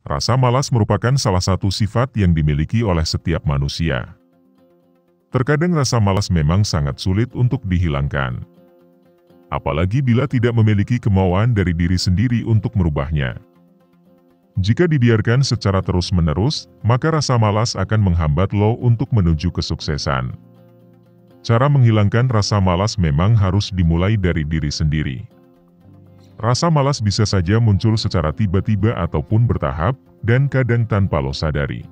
Rasa malas merupakan salah satu sifat yang dimiliki oleh setiap manusia. Terkadang rasa malas memang sangat sulit untuk dihilangkan. Apalagi bila tidak memiliki kemauan dari diri sendiri untuk merubahnya. Jika dibiarkan secara terus-menerus, maka rasa malas akan menghambat lo untuk menuju kesuksesan. Cara menghilangkan rasa malas memang harus dimulai dari diri sendiri. Rasa malas bisa saja muncul secara tiba-tiba ataupun bertahap, dan kadang tanpa lo sadari.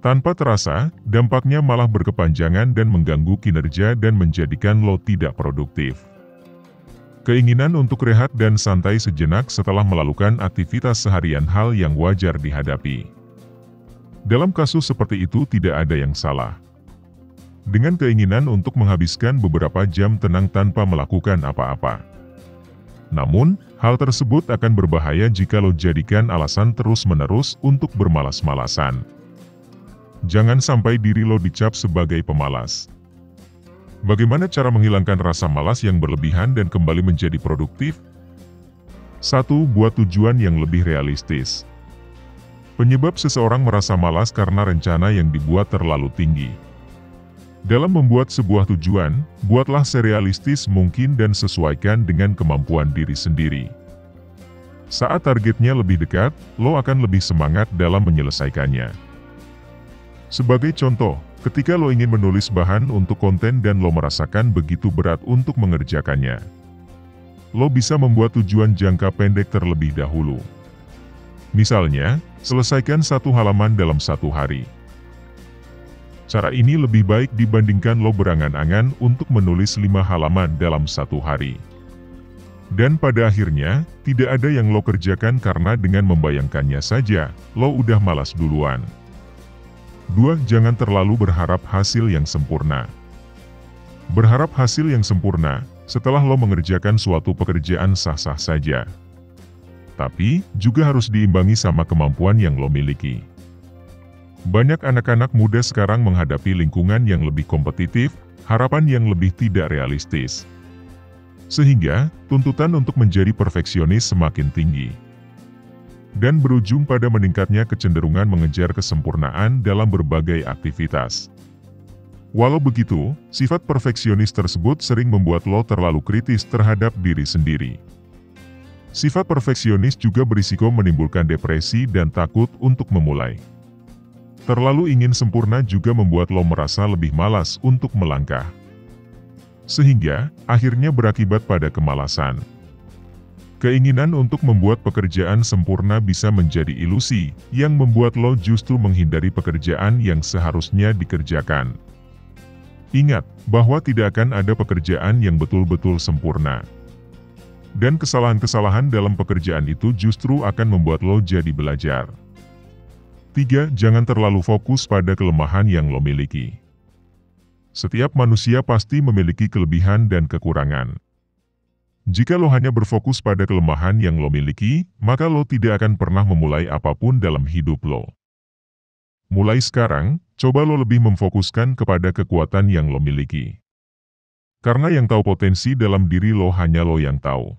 Tanpa terasa, dampaknya malah berkepanjangan dan mengganggu kinerja dan menjadikan lo tidak produktif. Keinginan untuk rehat dan santai sejenak setelah melakukan aktivitas seharian hal yang wajar dihadapi. Dalam kasus seperti itu tidak ada yang salah. Dengan keinginan untuk menghabiskan beberapa jam tenang tanpa melakukan apa-apa. Namun, hal tersebut akan berbahaya jika lo jadikan alasan terus-menerus untuk bermalas-malasan. Jangan sampai diri lo dicap sebagai pemalas. Bagaimana cara menghilangkan rasa malas yang berlebihan dan kembali menjadi produktif? 1. Buat tujuan yang lebih realistis. Penyebab seseorang merasa malas karena rencana yang dibuat terlalu tinggi. Dalam membuat sebuah tujuan, buatlah serealistis mungkin dan sesuaikan dengan kemampuan diri sendiri. Saat targetnya lebih dekat, lo akan lebih semangat dalam menyelesaikannya. Sebagai contoh, ketika lo ingin menulis bahan untuk konten dan lo merasakan begitu berat untuk mengerjakannya, lo bisa membuat tujuan jangka pendek terlebih dahulu. Misalnya, selesaikan 1 halaman dalam 1 hari. Cara ini lebih baik dibandingkan lo berangan-angan untuk menulis 5 halaman dalam 1 hari. Dan pada akhirnya, tidak ada yang lo kerjakan karena dengan membayangkannya saja, lo udah malas duluan. 2. Jangan terlalu berharap hasil yang sempurna. Berharap hasil yang sempurna, setelah lo mengerjakan suatu pekerjaan sah-sah saja. Tapi, juga harus diimbangi sama kemampuan yang lo miliki. Banyak anak-anak muda sekarang menghadapi lingkungan yang lebih kompetitif, harapan yang lebih tidak realistis. Sehingga, tuntutan untuk menjadi perfeksionis semakin tinggi. Dan berujung pada meningkatnya kecenderungan mengejar kesempurnaan dalam berbagai aktivitas. Walau begitu, sifat perfeksionis tersebut sering membuat lo terlalu kritis terhadap diri sendiri. Sifat perfeksionis juga berisiko menimbulkan depresi dan takut untuk memulai. Terlalu ingin sempurna juga membuat lo merasa lebih malas untuk melangkah. Sehingga, akhirnya berakibat pada kemalasan. Keinginan untuk membuat pekerjaan sempurna bisa menjadi ilusi, yang membuat lo justru menghindari pekerjaan yang seharusnya dikerjakan. Ingat, bahwa tidak akan ada pekerjaan yang betul-betul sempurna. Dan kesalahan-kesalahan dalam pekerjaan itu justru akan membuat lo jadi belajar. 3. Jangan terlalu fokus pada kelemahan yang lo miliki. Setiap manusia pasti memiliki kelebihan dan kekurangan. Jika lo hanya berfokus pada kelemahan yang lo miliki, maka lo tidak akan pernah memulai apapun dalam hidup lo. Mulai sekarang, coba lo lebih memfokuskan kepada kekuatan yang lo miliki. Karena yang tahu potensi dalam diri lo hanya lo yang tahu.